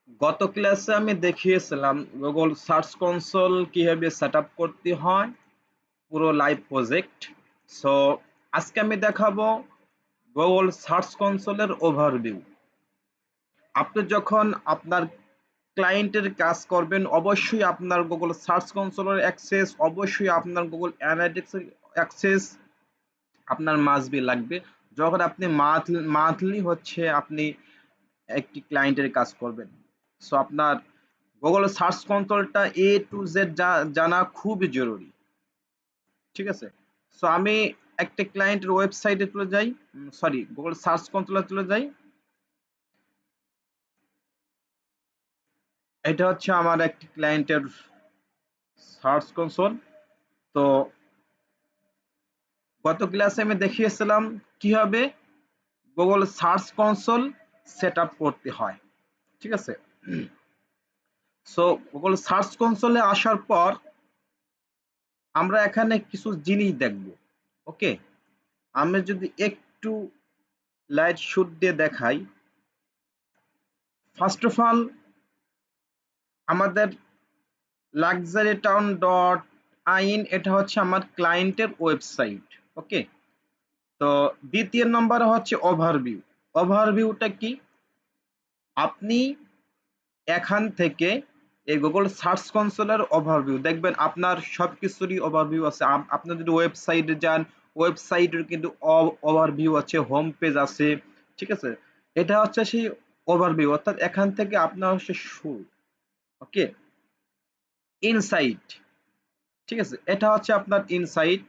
গত ক্লাসে আমি দেখিয়েছিলাম গুগল সার্চ কনসোল কিভাবে সেট আপ করতে হয় পুরো লাইভ প্রজেক্ট। সো আজকে আমি দেখাবো গুগল সার্চ কনসোলের ওভারভিউ। আপনি যখন আপনার ক্লায়েন্টের কাজ করবেন অবশ্যই আপনার গুগল সার্চ কনসোলের অ্যাক্সেস, অবশ্যই আপনার গুগল অ্যানালিটিক্সের অ্যাক্সেস আপনার মাস্ট বি লাগবে। যখন আপনি মান্থলি হচ্ছে আপনি একটি ক্লায়েন্টের কাজ করবেন, সো আপনার Google search কনসোলটা A to Z জানা খুবই জরুরি। ঠিক আছে, সো আমি একটা ক্লায়েন্টের ওয়েবসাইটে চলে যাই, সরি গুগল সার্চ কনসোলে চলে যাই। এটা হচ্ছে আমার একটি ক্লায়েন্টের সার্চ কনসোল। তো গত ক্লাসে আমি দেখিয়েছিলাম কিভাবে Google search console set up করতে হয়। ঠিক আছে, সো গুগল সার্চ কনসোলে আসার পর আমরা এখানে কিছু জিনিস দেখব। ওকে, আমি যদি একটু লাইট শুট দিয়ে দেখাই, ফার্স্ট অফ অল আমাদের লাক্সারি টাউন ডট আইন, এটা হচ্ছে আমার ক্লায়েন্টের ওয়েবসাইট। ওকে, তো দ্বিতীয় নম্বর হচ্ছে ওভারভিউ। ওভারভিউটা কি? আপনি এখান থেকে এই গুগল সার্চ কনসোলের ওভারভিউ দেখবেন, আপনার সবকিছুরই ওভারভিউ আছে। আপনি যদি ওয়েবসাইটে যান, ওয়েবসাইটের কিন্তু ওভারভিউ আছে, হোম পেজ আছে। ঠিক আছে, এটা হচ্ছে সেই ওভারভিউ, অর্থাৎ এখান থেকে আপনার হচ্ছে শুরু। ওকে, ইনসাইট। ঠিক আছে, এটা হচ্ছে আপনার ইনসাইট,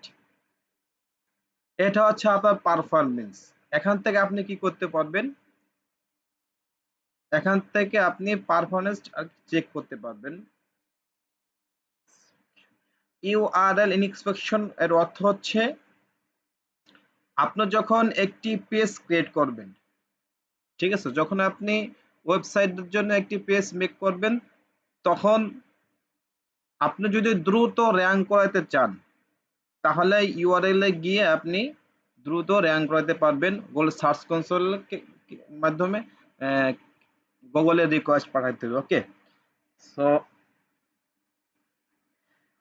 এটা হচ্ছে আপনার পারফরমেন্স। এখান থেকে আপনি কি করতে পারবেন, এখান থেকে আপনি পারফরমেন্স চেক করতে পারবেন। ইউআরএল ইনস্পেকশন এর অর্থ হচ্ছে আপনি যখন একটি পেজ ক্রিয়েট করবেন, ঠিক আছে, যখন আপনি ওয়েবসাইটের জন্য একটি পেজ মেক করবেন, তখন আপনি যদি দ্রুত র্যাঙ্ক করাতে চান তাহলে ইউআরএল এ গিয়ে আপনি দ্রুত র্যাঙ্ক করাতে পারবেন গুগল সার্চ কনসোল মাধ্যমে। গুগলের রিকোয়েস্ট পাঠাতে হবে। ওকে, সো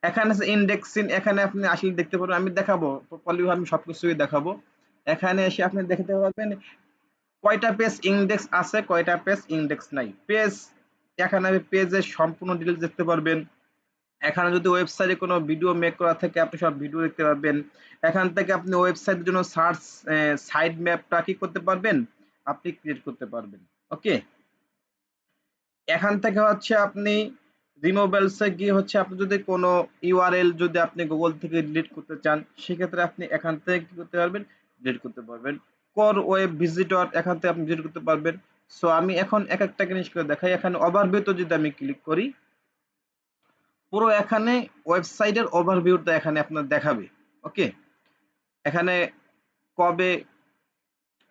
এখানে আছে ইন্ডেক্সিং, এখানে আপনি আসলে দেখতে পারবেন, আমি দেখাবো প্রপারলি, আমি সবকিছুই দেখাবো। এখানে এসে আপনি দেখতে পারবেন কয়টা পেজ ইন্ডেক্স আছে, কয়টা পেজ ইন্ডেক্স নাই। পেজ, এখানে পেজের সম্পূর্ণ ডিটেলস দেখতে পারবেন। এখানে যদি ওয়েবসাইটে কোনো ভিডিও মেক করা থাকে আপনি সব ভিডিও দেখতে পারবেন। এখান থেকে আপনি ওয়েবসাইটের জন্য সার্চ সাইড ম্যাপটা কি করতে পারবেন, আপনি ক্রিয়েট করতে পারবেন। ওকে, এখান থেকে হচ্ছে আপনি রিমুভেলসে গিয়ে হচ্ছে আপনি যদি কোনো ইউআরএল যদি আপনি গুগল থেকে ডিলিট করতে চান, সেক্ষেত্রে আপনি এখান থেকে কি করতে পারবেন, ডিলিট করতে পারবেন। কোর ওয়েব ভিজিটর, এখান থেকে আপনি ভিজিট করতে পারবেন। সো আমি এখন এক একটা জিনিস করে দেখাই। এখানে ওভারভিউতে যদি আমি ক্লিক করি, পুরো এখানে ওয়েবসাইটের ওভারভিউটা এখানে আপনার দেখাবে। ওকে, এখানে কবে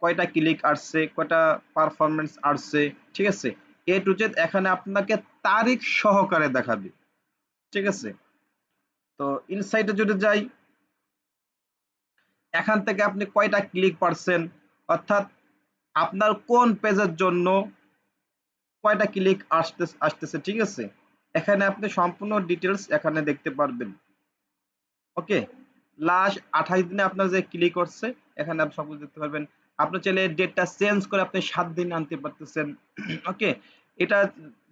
কয়টা ক্লিক আসছে, কয়টা পারফরমেন্স আসছে, ঠিক আছে, এ টু জেড এখানে আপনাকে তারিখ সহকারে দেখাবে। ঠিক আছে, তো ইনসাইটে যদি যাই, এখান থেকে আপনি কয়টা ক্লিক পারছেন, অর্থাৎ আপনার কোন পেজের জন্য কয়টা ক্লিক আসতেছে। ঠিক আছে, এখানে আপনি সম্পূর্ণ ডিটেলস এখানে দেখতে পারবেন। ওকে, লাস্ট 28 দিনে আপনার যে ক্লিক করছে এখানে আপনি সবকিছু দেখতে পারবেন। আপনি চাইলে ডেটটা চেঞ্জ করে আপনি 7 দিন আনতে পারতেছেন। ওকে, এটা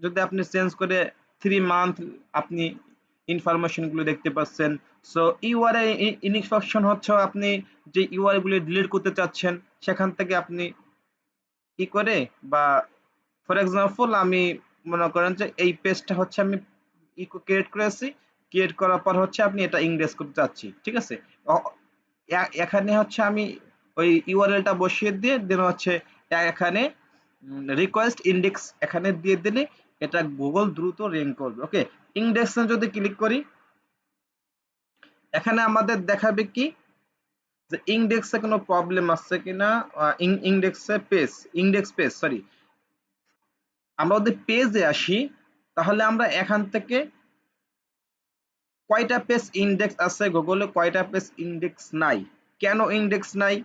যদি আপনি চেঞ্জ করে 3 মান্থ আপনি ইনফরমেশন গুলো দেখতে পাচ্ছেন। সো ইউআরএল ইনস্ট্রাকশন হচ্ছে আপনি যে ইউআরএল গুলো ডিলিট করতে চাচ্ছেন সেখান থেকে আপনি কি করে, বা ফর এক্সাম্পল আমি মনে করেন যে এই পেজটা হচ্ছে আমি ক্রিয়েট করেছি, ক্রিয়েট করার পর হচ্ছে আপনি এটা ইংরেজ করতে চাচ্ছি। ঠিক আছে, এখানে হচ্ছে আমি ওই ইউআরএলটা বসিয়ে দিয়ে দেন হচ্ছে এখানে রিকোয়েস্ট ইন্ডেক্স এখানে দিয়ে দিলে এটা গুগল দ্রুত র্যাঙ্ক করবে। ওকে, ইন্ডেক্সে যদি ক্লিক করি, এখানে আমাদের দেখাবে কি যে ইন্ডেক্সে কোনো প্রবলেম আসছে কিনা। ইন্ডেক্স পেজ সরি, আমরা যদি পেজে আসি তাহলে আমরা এখান থেকে কয়টা পেজ ইন্ডেক্স আছে গুগলে, কয়টা পেজ ইন্ডেক্স নাই, কেন ইন্ডেক্স নাই,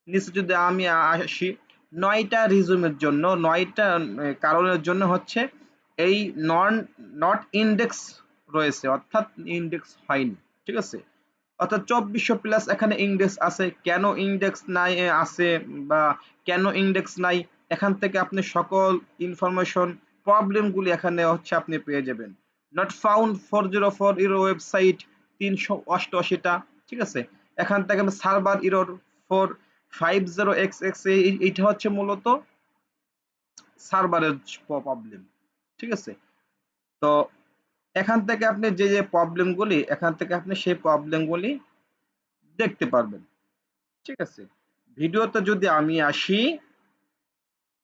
নিচে যদি আমি আসি, 9টা রিজনের জন্য, 9টা কারণের জন্য হচ্ছে এই নট ইন্ডেক্স রয়েছে, অর্থাৎ ইন্ডেক্স হয়নি। ঠিক আছে, অর্থাৎ 2400 প্লাস এখানে ইন্ডেক্স আছে। কেন ইন্ডেক্স নাই আছে বা কেন ইন্ডেক্স নাই, এখান থেকে আপনি সকল ইনফরমেশন প্রবলেমগুলি এখানে হচ্ছে আপনি পেয়ে যাবেন। নট ফাউন্ড 404 এর ওয়েবসাইট 388টা। ঠিক আছে, এখান থেকে আমি সার্ভার ইরর 450xx, এইটা হচ্ছে মূলত সার্ভারের প্রবলেম। ঠিক আছে, তো এখান থেকে আপনি যে যে প্রবলেমগুলি, এখান থেকে আপনি সেই প্রবলেমগুলি দেখতে পারবেন। ঠিক আছে, ভিডিওতে যদি আমি আসি,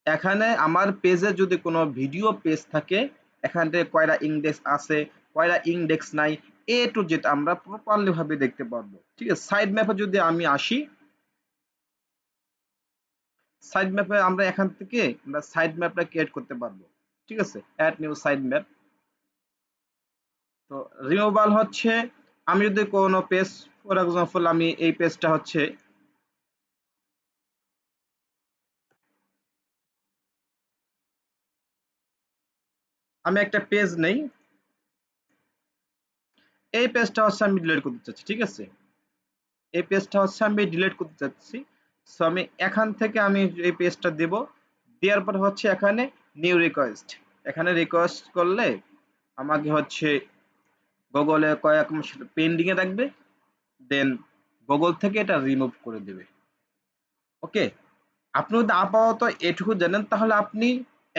এখানে আমার পেজে যদি কোনো ভিডিও পেজ থাকে, এখান থেকে কয়টা ইন্ডেক্স আছে, কয়টা ইন্ডেক্স নাই, এ টু জেড আমরা প্রপারলি ভাবে দেখতে পারবো। ঠিক আছে, সাইড ম্যাপে যদি আমি আসি, সাইড ম্যাপে আমরা এখান থেকে আমরা সাইড ম্যাপটা ক্রিয়েট করতে পারবো। ঠিক আছে, অ্যাড নিউ সাইড ম্যাপ। তো রিমুভাল হচ্ছে, আমি যদি কোনো পেজ, ফর এক্সাম্পল আমি এই পেজটা হচ্ছে, আমি একটা পেজ নেই, এই পেজটা হচ্ছে আমি ডিলিট করতে চাচ্ছি। ঠিক আছে, এই পেজটা হচ্ছে আমি ডিলিট করতে চাচ্ছি। সো আমি এখান থেকে আমি এই পেজটা দেব, দেওয়ার পর হচ্ছে এখানে নিউ রিকোয়েস্ট, এখানে রিকোয়েস্ট করলে আমাকে হচ্ছে গুগলে কয়েক মাস পেন্ডিং এ রাখবে, দেন গুগল থেকে এটা রিমুভ করে দেবে। ওকে, আপনি যদি আপাতত এটুকু জানেন, তাহলে আপনি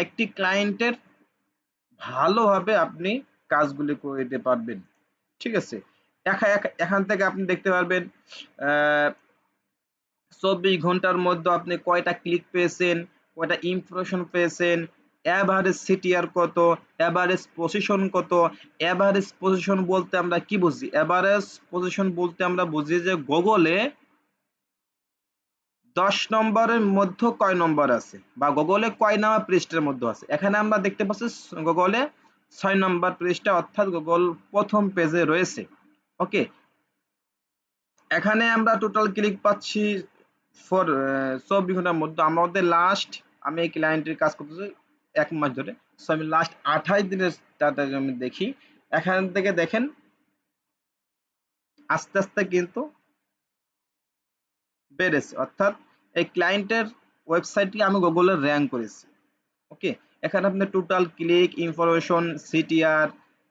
একটি ক্লায়েন্টের ভালোভাবে আপনি কাজগুলি করে দিতে পারবেন। ঠিক আছে, এখান থেকে আপনি দেখতে পারবেন 24 ঘন্টার মধ্যে আপনি কয়টা ক্লিক পেয়েছেন, কয়টা ইমপ্রেশন পেয়েছেন, এভারেজ সিটিআর কত, এভারেজ পজিশন কত। এভারেজ পজিশন বলতে আমরা কি বুঝি? এভারেজ পজিশন বলতে আমরা বুঝি যে গুগলে 10 নম্বরের মধ্যে কয় নম্বর আছে, বা গুগলে কয় নাম্বার পৃষ্ঠার মধ্যে আছে। এখানে আমরা দেখতে পাচ্ছি গুগলে 6 নম্বর পৃষ্ঠা, অর্থাৎ গুগল প্রথম পেজে রয়েছে। ওকে, এখানে আমরা টোটাল ক্লিক পাচ্ছি ফর 24 ঘন্টার মধ্যে। আমাদের লাস্ট, আমি এই ক্লায়েন্টের কাজ করতেছি 1 মাস ধরে, সো আমি লাস্ট 28 দিনের ডাটা আমি দেখি, এখান থেকে দেখেন আস্তে আস্তে কিন্তু বেড়েছে, অর্থাৎ এই ক্লায়েন্টের ওয়েবসাইটটি আমি গুগলে র্যাঙ্ক করেছি। ওকে, এখানে আপনি টোটাল ক্লিক, ইনফরমেশন, সিটিআর,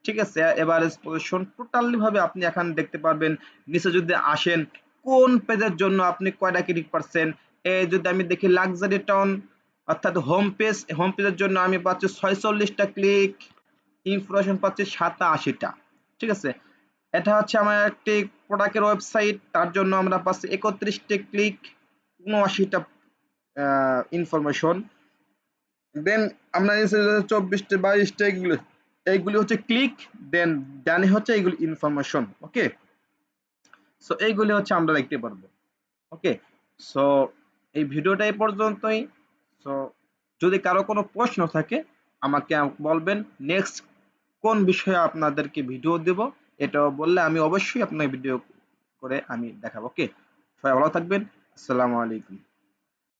ঠিক আছে, এভারেজ পজিশন টোটালি ভাবে আপনি এখানে দেখতে পারবেন। নিচে যদি আসেন, কোন পেজের জন্য আপনি কয়টা ক্লিক পাচ্ছেন, এই যদি আমি দেখি লাক্সারি টাউন, অর্থাৎ হোম পেজ, হোম পেজের জন্য আমি পাচ্ছি 46টা ক্লিক, ইনফরমেশন পাচ্ছি 87টা। ঠিক আছে, এটা হচ্ছে আমার একটি প্রোডাক্টের ওয়েবসাইট, তার জন্য আমরা পাচ্ছি 31টা ক্লিক, 79টা ইনফরমেশন। দেন আমরা নিচে 24টা 22টা, এইগুলি হচ্ছে ক্লিক, দেন ডানে হচ্ছে এইগুলি ইনফরমেশন। ওকে, সো এইগুলি হচ্ছে আমরা দেখতে পারবো। ওকে, সো এই ভিডিওটা এই পর্যন্তই। সো যদি কারো কোনো প্রশ্ন থাকে আমাকে বলবেন, নেক্সট কোন বিষয়ে আপনাদেরকে ভিডিও দেব এটাও বললে আমি অবশ্যই আপনার ভিডিও করে আমি দেখাবো। ওকে, সবাই ভালো থাকবেন। আসসালামু আলাইকুম।